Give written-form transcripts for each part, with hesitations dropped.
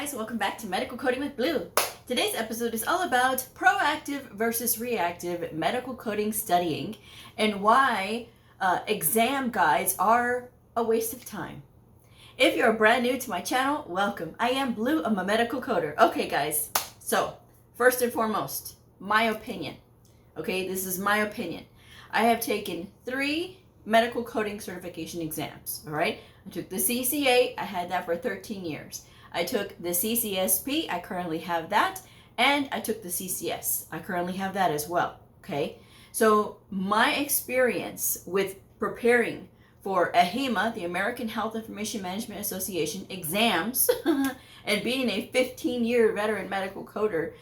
guys, welcome back to Medical Coding with Blue. Today's episode is all about proactive versus reactive medical coding studying and why exam guides are a waste of time. If you're brand new to my channel, welcome. I am Blue, I'm a medical coder. Okay guys, so first and foremost, my opinion. Okay, this is my opinion. I have taken 3 medical coding certification exams, all right? I took the CCA, I had that for 13 years. I took the CCSP, I currently have that, and I took the CCS. I currently have that as well, okay? So my experience with preparing for AHIMA, the American Health Information Management Association exams, and being a 15-year veteran medical coder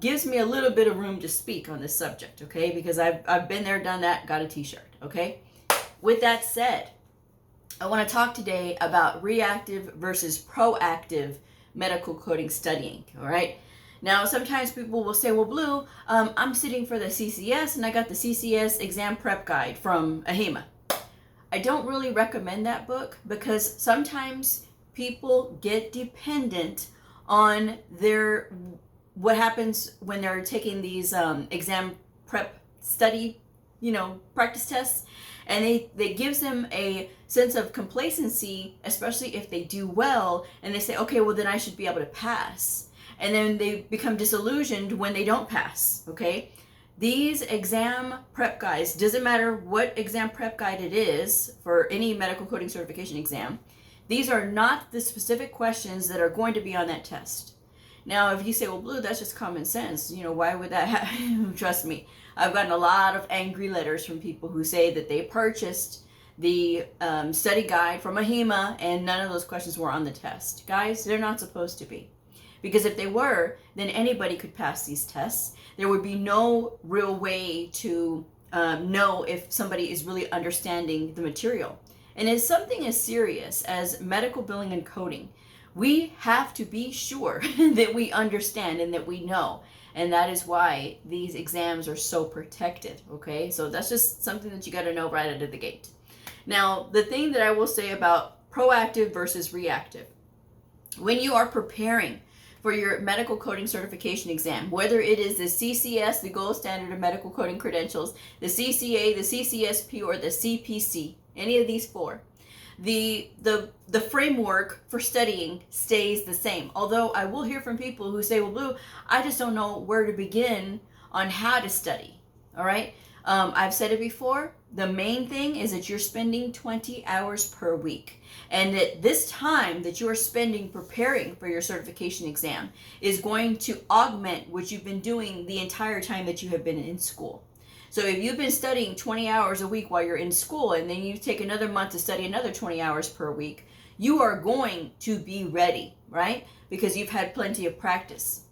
gives me a little bit of room to speak on this subject, okay? Because I've been there, done that, got a t-shirt, okay? With that said, I want to talk today about reactive versus proactive medical coding studying, all right? Now, sometimes people will say, well, Blue, I'm sitting for the CCS and I got the CCS exam prep guide from AHIMA. I don't really recommend that book because sometimes people get dependent on what happens when they're taking these exam prep study, practice tests. And they gives them a sense of complacency, especially if they do well, and they say, okay, well then I should be able to pass. And then they become disillusioned when they don't pass, okay? These exam prep guides, doesn't matter what exam prep guide it is for any medical coding certification exam, these are not the specific questions that are going to be on that test. Now, if you say, well, Blue, that's just common sense, why would that happen? Trust me, I've gotten a lot of angry letters from people who say that they purchased the study guide from AHIMA and none of those questions were on the test. Guys, they're not supposed to be. Because if they were, then anybody could pass these tests. There would be no real way to know if somebody is really understanding the material. And it's something as serious as medical billing and coding. We have to be sure that we understand and that we know. And that is why these exams are so protected, okay? So that's just something that you got to know right out of the gate. Now, the thing that I will say about proactive versus reactive. When you are preparing for your medical coding certification exam, whether it is the CCS, the gold standard of medical coding credentials, the CCA, the CCSP, or the CPC, any of these 4, the framework for studying stays the same. Although I will hear from people who say, well, Blue, I just don't know where to begin on how to study, all right? I've said it before, the main thing is that you're spending 20 hours per week. And that this time that you are spending preparing for your certification exam is going to augment what you've been doing the entire time that you have been in school. So if you've been studying 20 hours a week while you're in school and then you take another month to study another 20 hours per week, you are going to be ready, right? Because you've had plenty of practice.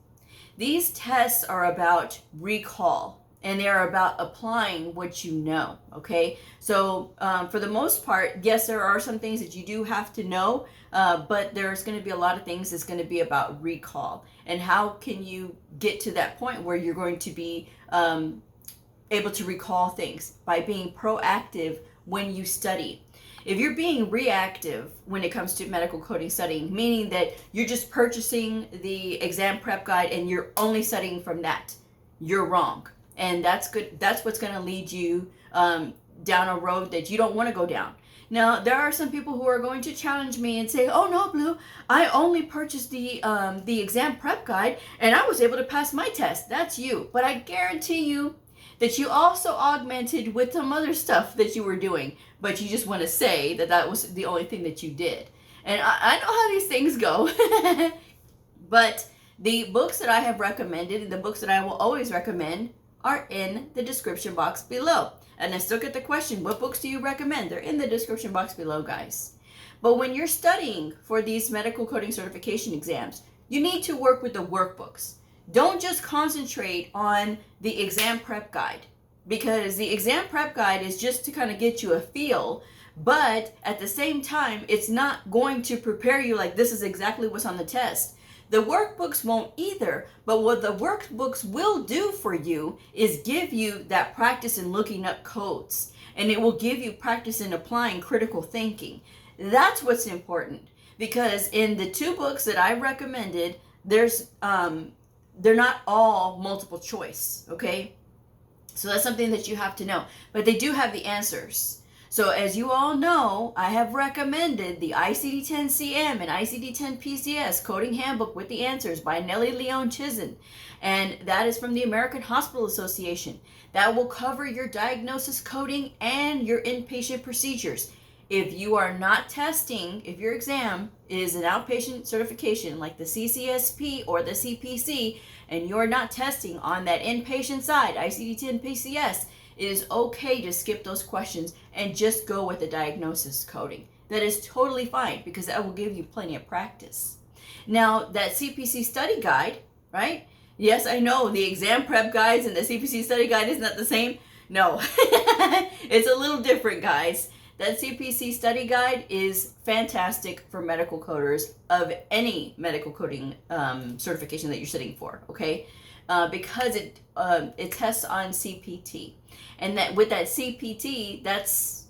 These tests are about recall and they are about applying what you know, okay? So for the most part, yes, there are some things that you do have to know, but there's going to be a lot of things that's going to be about recall. And how can you get to that point where you're going to be able to recall things? By being proactive when you study. If you're being reactive when it comes to medical coding studying, meaning that you're just purchasing the exam prep guide and you're only studying from that, you're wrong. And that's good. That's what's going to lead you down a road that you don't want to go down. Now, there are some people who are going to challenge me and say, oh no, Blue, I only purchased the exam prep guide and I was able to pass my test. That's you. But I guarantee you that you also augmented with some other stuff that you were doing, but you just want to say that that was the only thing that you did. And I know how these things go, but the books that I have recommended and the books that I will always recommend are in the description box below. And I still get the question, what books do you recommend? They're in the description box below, guys. But when you're studying for these medical coding certification exams, you need to work with the workbooks. Don't just concentrate on the exam prep guide, because the exam prep guide is just to kind of get you a feel, but at the same time, it's not going to prepare you like this is exactly what's on the test. The workbooks won't either, but what the workbooks will do for you is give you that practice in looking up codes, and it will give you practice in applying critical thinking. That's what's important. because in the 2 books that I recommended, there's they're not all multiple choice, okay? So that's something that you have to know. But they do have the answers. So as you all know, I have recommended the ICD-10-CM and ICD-10-PCS Coding Handbook with the Answers by Nellie Leon Chizen. And that is from the American Hospital Association. That will cover your diagnosis coding and your inpatient procedures. If you are not testing, if your exam is an outpatient certification like the CCSP or the CPC, and you're not testing on that inpatient side, ICD-10 PCS, it is okay to skip those questions and just go with the diagnosis coding. That is totally fine because that will give you plenty of practice. Now, that CPC study guide, right? Yes, I know the exam prep guides and the CPC study guide is not the same. No, it's a little different, guys. That CPC study guide is fantastic for medical coders of any medical coding certification that you're sitting for, okay? Because it tests on CPT, and that with that CPT, that's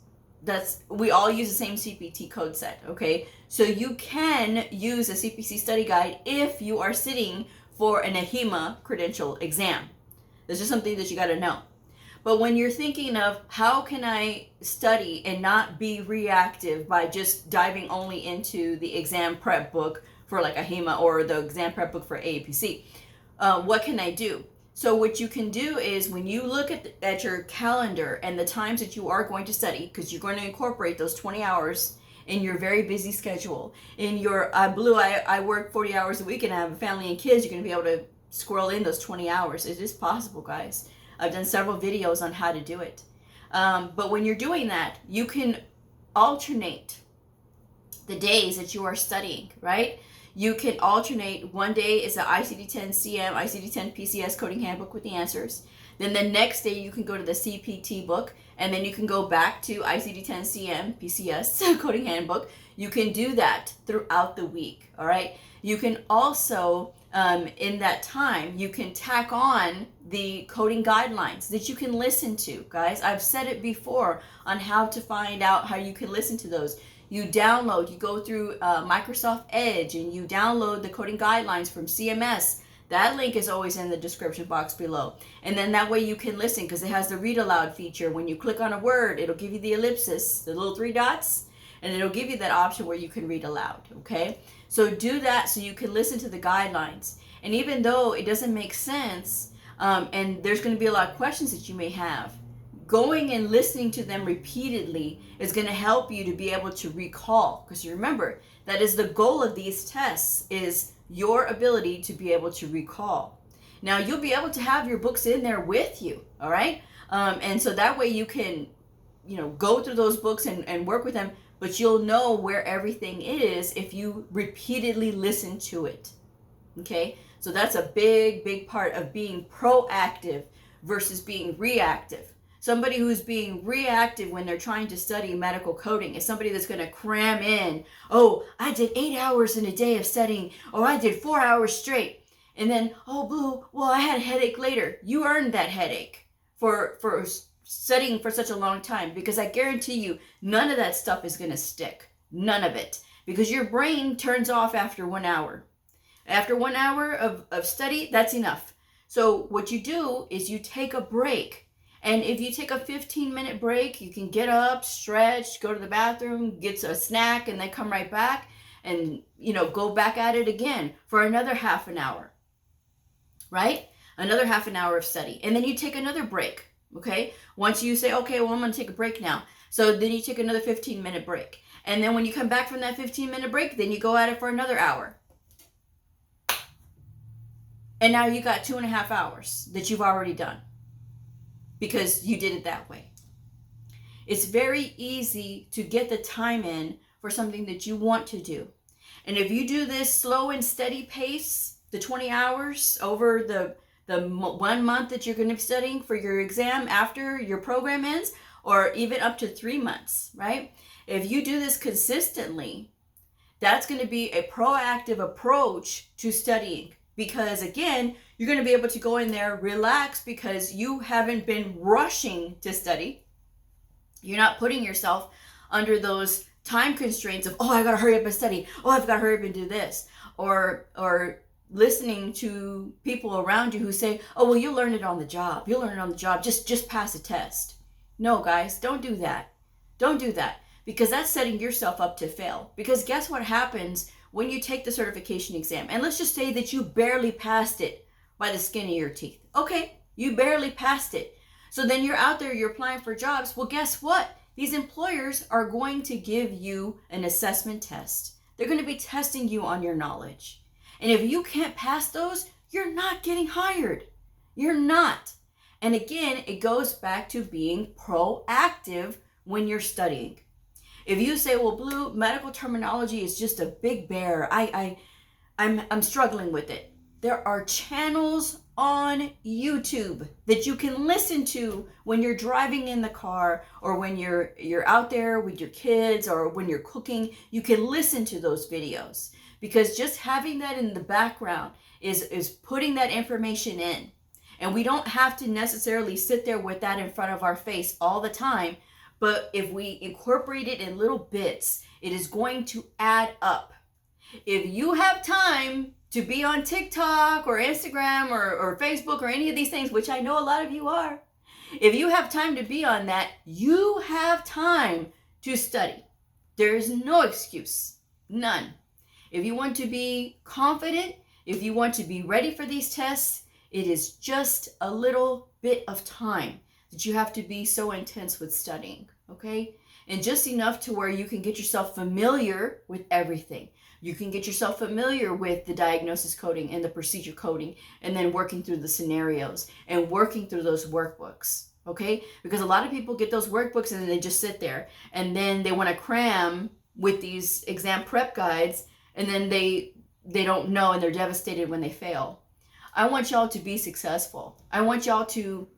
we all use the same CPT code set, okay? So you can use a CPC study guide if you are sitting for an AHIMA credential exam. This is something that you got to know. But when you're thinking of how can I study and not be reactive by just diving only into the exam prep book for like AHIMA or the exam prep book for AAPC, what can I do? So what you can do is when you look at your calendar and the times that you are going to study, because you're going to incorporate those 20 hours in your very busy schedule. In your I work 40 hours a week and I have a family and kids, you're going to be able to squirrel in those 20 hours. It is possible, guys. I've done several videos on how to do it. But when you're doing that, you can alternate the days that you are studying, right? You can alternate. One day is the ICD-10-CM, ICD-10-PCS Coding Handbook with the Answers. Then the next day you can go to the CPT book, and then you can go back to ICD-10-CM, PCS Coding Handbook. You can do that throughout the week, all right? You can also, in that time, you can tack on the coding guidelines that you can listen to, guys. I've said it before on how to find out how you can listen to those. You download, you go through Microsoft Edge and you download the coding guidelines from CMS. That link is always in the description box below. And then that way you can listen because it has the read aloud feature. When you click on a word, it'll give you the ellipsis, the little 3 dots, and it'll give you that option where you can read aloud, okay? So do that so you can listen to the guidelines. And even though it doesn't make sense, and there's going to be a lot of questions that you may have, going and listening to them repeatedly is going to help you to be able to recall. Because you remember, that is the goal of these tests, is your ability to be able to recall. Now, you'll be able to have your books in there with you, all right? And so that way you can, go through those books and work with them, but you'll know where everything is if you repeatedly listen to it, okay? So that's a big, big part of being proactive versus being reactive. Somebody who's being reactive when they're trying to study medical coding is somebody that's going to cram in, oh, I did 8 hours in a day of studying, or I did 4 hours straight. And then, oh, Blue, well, I had a headache later. You earned that headache for studying for such a long time, because I guarantee you none of that stuff is going to stick. None of it. Because your brain turns off after 1 hour. After 1 hour of study, that's enough. So what you do is you take a break. And if you take a 15-minute break, you can get up, stretch, go to the bathroom, get a snack, and then come right back and, go back at it again for another half an hour, right? Another half an hour of study. And then you take another break, okay? Once you say, okay, well, I'm going to take a break now. So then you take another 15-minute break. And then when you come back from that 15-minute break, then you go at it for another hour. And now you got 2.5 hours that you've already done, because you did it that way. It's very easy to get the time in for something that you want to do. And if you do this slow and steady pace, the 20 hours over the 1 month that you're going to be studying for your exam after your program ends, or even up to 3 months, right? If you do this consistently, that's going to be a proactive approach to studying. Because again, you're going to be able to go in there, relax, because you haven't been rushing to study. You're not putting yourself under those time constraints of, oh, I gotta hurry up and study. Oh, I've gotta hurry up and do this. Or listening to people around you who say, oh, well, you'll learn it on the job. You'll learn it on the job. Just pass a test. No, guys, don't do that. Don't do that, because that's setting yourself up to fail. Because guess what happens when you take the certification exam? And let's just say that you barely passed it by the skin of your teeth. Okay, you barely passed it. So then you're out there, you're applying for jobs. Well, guess what? These employers are going to give you an assessment test. They're going to be testing you on your knowledge. And if you can't pass those, you're not getting hired. You're not. And again, it goes back to being proactive when you're studying. If you say, well, Blue, medical terminology is just a big bear. I'm struggling with it. There are channels on YouTube that you can listen to when you're driving in the car, or when you're out there with your kids, or when you're cooking. You can listen to those videos, because just having that in the background is putting that information in. And we don't have to necessarily sit there with that in front of our face all the time. But if we incorporate it in little bits, it is going to add up. If you have time to be on TikTok or Instagram or Facebook or any of these things, which I know a lot of you are, if you have time to be on that, you have time to study. There is no excuse, none. If you want to be confident, if you want to be ready for these tests, it is just a little bit of time that you have to be so intense with studying, okay? And just enough to where you can get yourself familiar with everything. You can get yourself familiar with the diagnosis coding and the procedure coding, and then working through the scenarios and working through those workbooks, okay? Because a lot of people get those workbooks and then they just sit there, and then they want to cram with these exam prep guides, and then they don't know, and they're devastated when they fail. I want y'all to be successful. I want y'all to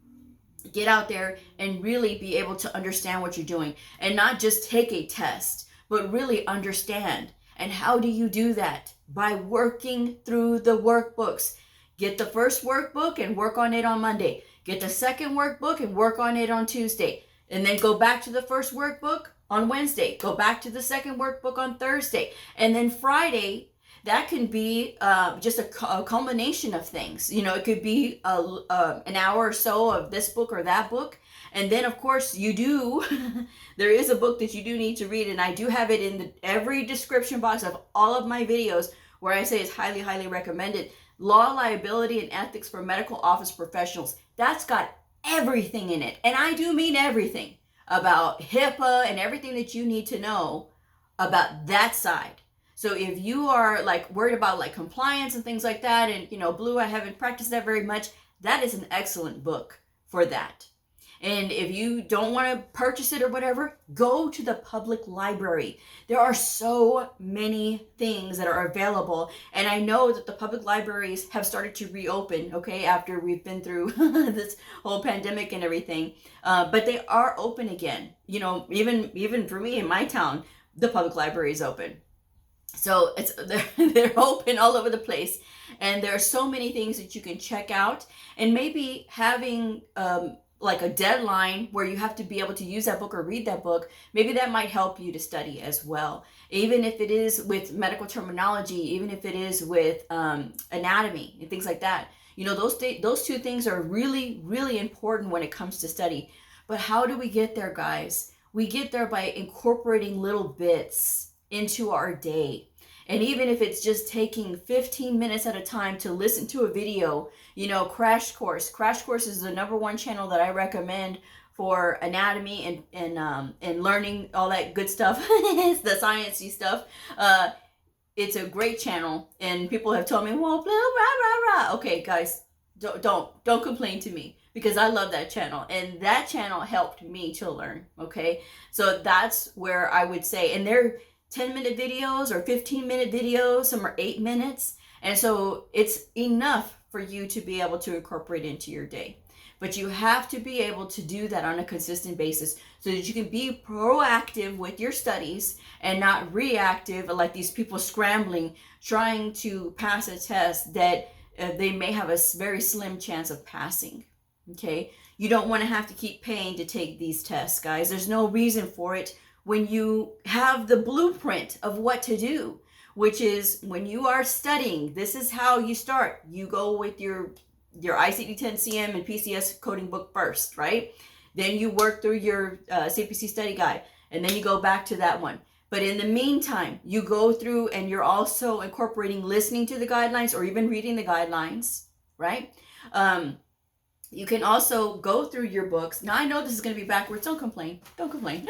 get out there and really be able to understand what you're doing, and not just take a test, but really understand. And how do you do that? By working through the workbooks. Get the first workbook and work on it on Monday. Get the second workbook and work on it on Tuesday. And then go back to the first workbook on Wednesday. Go back to the second workbook on Thursday. And then Friday, that can be just a culmination of things. You know, it could be an hour or so of this book or that book. And then, of course, there is a book that you do need to read. And I do have it in every description box of all of my videos, where I say it's highly, highly recommended. Law, Liability, and Ethics for Medical Office Professionals. That's got everything in it. And I do mean everything about HIPAA and everything that you need to know about that side. So if you are like worried about like compliance and things like that, and Blue, I haven't practiced that very much, that is an excellent book for that. And if you don't want to purchase it or whatever, go to the public library. There are so many things that are available. And I know that the public libraries have started to reopen, okay, after we've been through this whole pandemic and everything. But they are open again. Even for me in my town, the public library is open. So they're open all over the place, and there are so many things that you can check out, and maybe having like a deadline where you have to be able to use that book or read that book, maybe that might help you to study as well. Even if it is with medical terminology, even if it is with anatomy and things like that, those two things are really, really important when it comes to study. But how do we get there, guys? We get there by incorporating little bits into our day. And even if it's just taking 15 minutes at a time to listen to a video, Crash Course. Crash Course is the #1 channel that I recommend for anatomy and learning all that good stuff. It's the sciencey stuff. It's a great channel, and people have told me, well, Blue, rah, rah, rah. Okay, guys, don't complain to me, because I love that channel, and that channel helped me to learn, okay? So that's where I would say, and they're 10-minute videos or 15-minute videos, some are 8 minutes. And so it's enough for you to be able to incorporate into your day. But you have to be able to do that on a consistent basis so that you can be proactive with your studies and not reactive, like these people scrambling, trying to pass a test that they may have a very slim chance of passing. Okay? You don't want to have to keep paying to take these tests, guys. There's no reason for it when you have the blueprint of what to do, which is when you are studying, this is how you start. You go with your ICD-10-CM and PCS coding book first, right? Then you work through your CPC study guide, and then you go back to that one. But in the meantime, you go through and you're also incorporating listening to the guidelines or even reading the guidelines, right? You can also go through your books. Now, I know this is going to be backwards. Don't complain. Don't complain.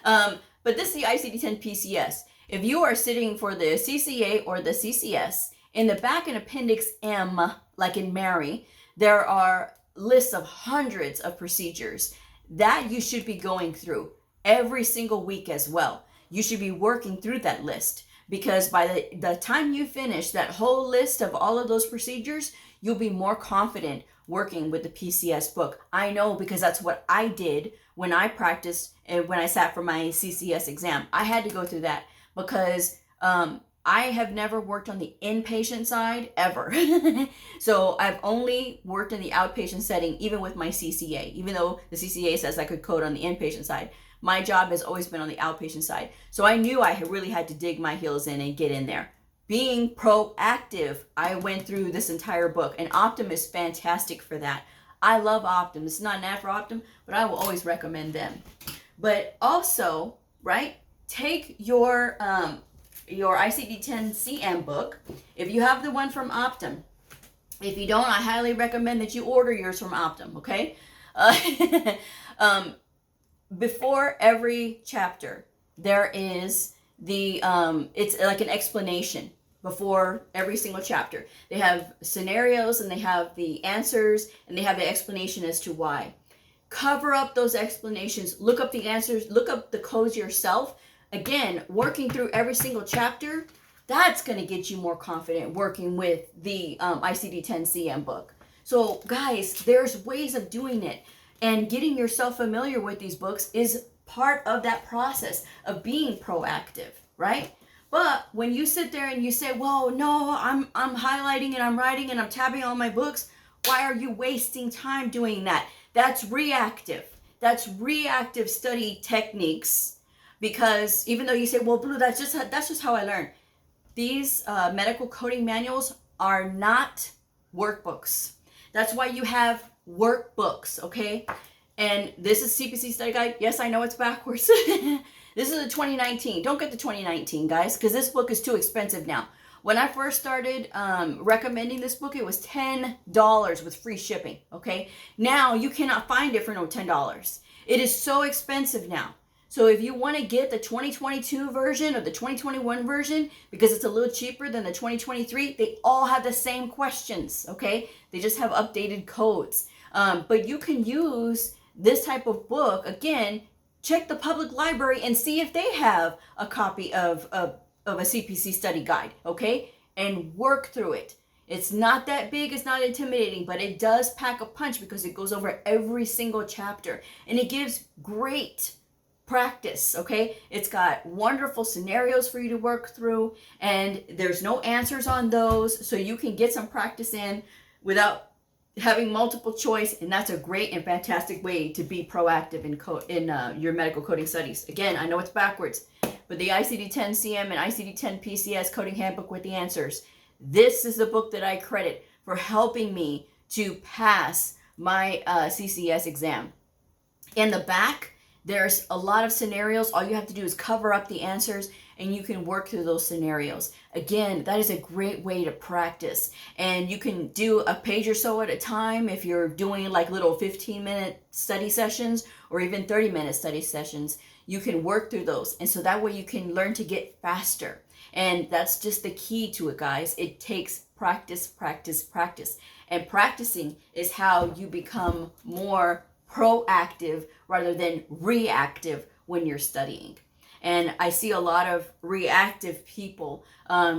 But this is the ICD-10 PCS. If you are sitting for the CCA or the CCS, in the back in Appendix M, like in Mary, there are lists of hundreds of procedures that you should be going through every single week as well. You should be working through that list, because by the time you finish that whole list of all of those procedures, you'll be more confident working with the PCS book. I know, because that's what I did when I practiced and when I sat for my CCS exam. I had to go through that because I have never worked on the inpatient side ever. So I've only worked in the outpatient setting, even with my CCA, even though the CCA says I could code on the inpatient side. My job has always been on the outpatient side. So I knew I really had to dig my heels in and get in there. Being proactive, I went through this entire book, and Optum is fantastic for that. I love Optum. It's not an ad for Optum, but I will always recommend them. But also, right, take your ICD-10-CM book. If you have the one from Optum, if you don't, I highly recommend that you order yours from Optum, okay? Before every chapter, there is it's like an explanation before every single chapter. They have scenarios, and they have the answers, and they have the explanation as to why. Cover up those explanations, look up the answers, look up the codes yourself. Again, working through every single chapter, that's going to get you more confident working with the ICD-10-CM book. So guys, there's ways of doing it, and getting yourself familiar with these books is part of that process of being proactive, right? But when you sit there and you say, well, no, I'm highlighting and I'm writing and I'm tabbing all my books, why are you wasting time doing that? That's reactive. That's reactive study techniques. Because even though you say, well, Blue, that's just how I learn. These medical coding manuals are not workbooks. That's why you have workbooks, okay? And this is CPC study guide. Yes, I know it's backwards. This is the 2019. Don't get the 2019, guys, because this book is too expensive now. When I first started recommending this book, it was $10 with free shipping, okay? Now you cannot find it for no $10. It is so expensive now. So if you want to get the 2022 version or the 2021 version, because it's a little cheaper than the 2023, they all have the same questions, okay? They just have updated codes. But you can use this type of book. Again, check the public library and see if they have a copy of a CPC study guide, okay? And work through it. It's not that big, it's not intimidating, but it does pack a punch because it goes over every single chapter. And it gives great practice, okay? It's got wonderful scenarios for you to work through, and there's no answers on those, so you can get some practice in without having multiple choice, and that's a great and fantastic way to be proactive in your medical coding studies. Again, I know it's backwards, but the ICD-10-CM and ICD-10-PCS coding handbook with the answers, this is the book that I credit for helping me to pass my CCS exam. In the back, there's a lot of scenarios. All you have to do is cover up the answers, and you can work through those scenarios. Again, that is a great way to practice. And you can do a page or so at a time if you're doing like little 15-minute study sessions or even 30-minute study sessions. You can work through those. And so that way you can learn to get faster. And that's just the key to it, guys. It takes practice, practice, practice. And practicing is how you become more proactive rather than reactive when you're studying. And I see a lot of reactive people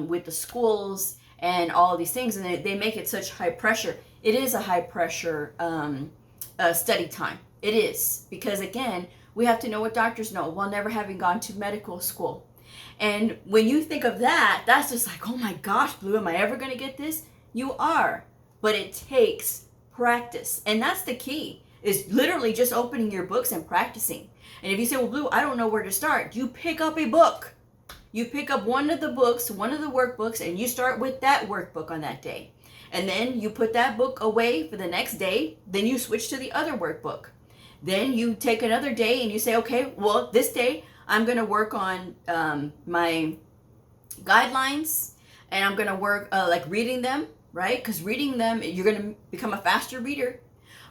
with the schools and all of these things, and they make it such high pressure. It is a high pressure study time. It is, because again, we have to know what doctors know while never having gone to medical school. And when you think of that, that's just like, oh my gosh, Blue, am I ever going to get this? You are, but it takes practice. And that's the key. It's literally just opening your books and practicing. And if you say, well, Blue, I don't know where to start, you pick up a book. You pick up one of the books, one of the workbooks, and you start with that workbook on that day. And then you put that book away for the next day. Then you switch to the other workbook. Then you take another day and you say, okay, well, this day I'm going to work on my guidelines, and I'm going to work like reading them, right? Because reading them, you're going to become a faster reader.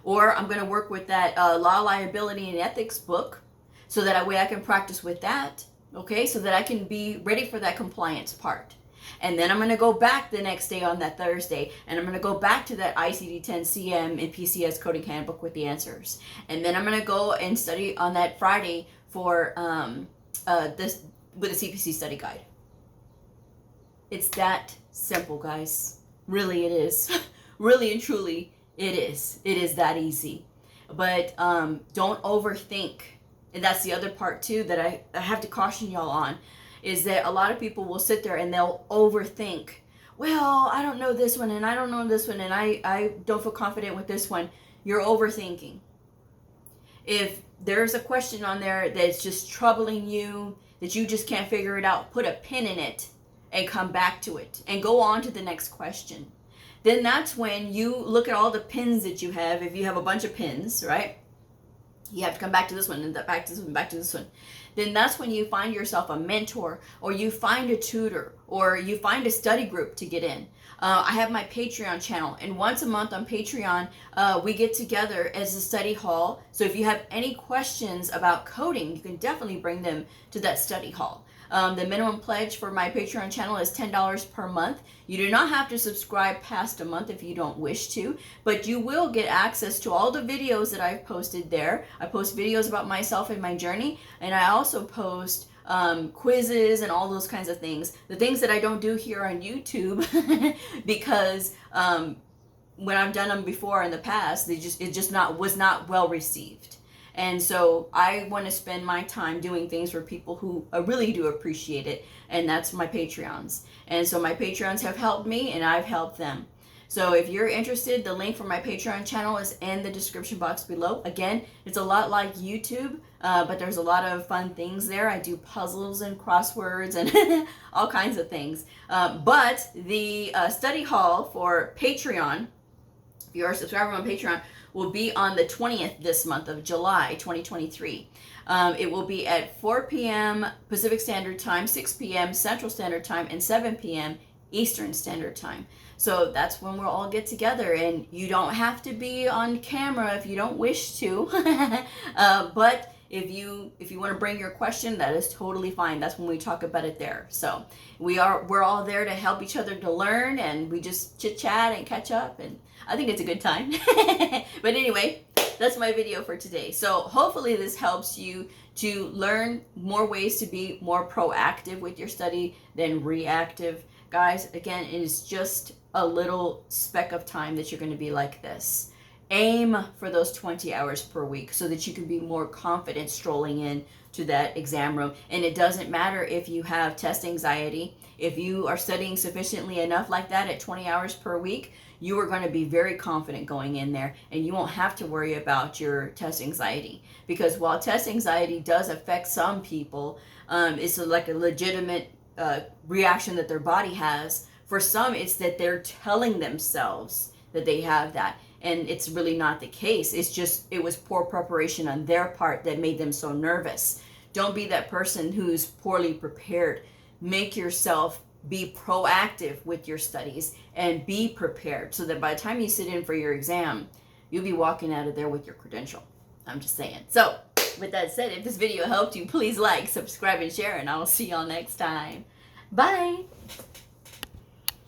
Or I'm going to work with that law, liability, and ethics book, so that way I can practice with that, okay? So that I can be ready for that compliance part. And then I'm going to go back the next day on that Thursday, and I'm going to go back to that ICD-10-CM and PCS coding handbook with the answers. And then I'm going to go and study on that Friday for this with a CPC study guide. It's that simple, guys. Really, it is. Really and truly, it is. It is that easy. But don't overthink. And that's the other part too that I have to caution y'all on, is that a lot of people will sit there and they'll overthink. Well, I don't know this one, and I don't know this one, and I don't feel confident with this one. You're overthinking. If there's a question on there that's just troubling you, that you just can't figure it out, put a pin in it and come back to it and go on to the next question. Then that's when you look at all the pins that you have. If you have a bunch of pins, right? You have to come back to this one, and back to this one, back to this one. Then that's when you find yourself a mentor, or you find a tutor, or you find a study group to get in. I have my Patreon channel, and once a month on Patreon, we get together as a study hall. So if you have any questions about coding, you can definitely bring them to that study hall. The minimum pledge for my Patreon channel is $10 per month. You do not have to subscribe past a month if you don't wish to, but you will get access to all the videos that I've posted there. I post videos about myself and my journey, and I also post quizzes and all those kinds of things. The things that I don't do here on YouTube because when I've done them before in the past, was not well received. And so I want to spend my time doing things for people who really do appreciate it, and that's my Patreons. And so my Patreons have helped me, and I've helped them. So if you're interested, the link for my Patreon channel is in the description box below. Again, it's a lot like YouTube, but there's a lot of fun things there. I do puzzles and crosswords and all kinds of things. But the study hall for Patreon, if you're a subscriber on Patreon, will be on the 20th this month of July 2023. It will be at 4 p.m. Pacific Standard Time, 6 p.m. Central Standard Time, and 7 p.m. Eastern Standard Time. So that's when we'll all get together, and you don't have to be on camera if you don't wish to. But if you want to bring your question, that is totally fine. That's when we talk about it there. So we're all there to help each other to learn, and we just chit chat and catch up, and I think it's a good time. But anyway, that's my video for today. So hopefully this helps you to learn more ways to be more proactive with your study than reactive. Guys, again, it is just a little speck of time that you're going to be like this. Aim for those 20 hours per week so that you can be more confident strolling in to that exam room. And it doesn't matter if you have test anxiety. If you are studying sufficiently enough like that at 20 hours per week, you are going to be very confident going in there, and you won't have to worry about your test anxiety. Because while test anxiety does affect some people, it's like a legitimate reaction that their body has. For some, it's that they're telling themselves that they have that, and it's really not the case. It was poor preparation on their part that made them so nervous. Don't be that person who's poorly prepared. Make yourself be proactive with your studies and be prepared so that by the time you sit in for your exam, you'll be walking out of there with your credential. I'm just saying. So with that said, if this video helped you, please like, subscribe, and share, and I'll see y'all next time. Bye.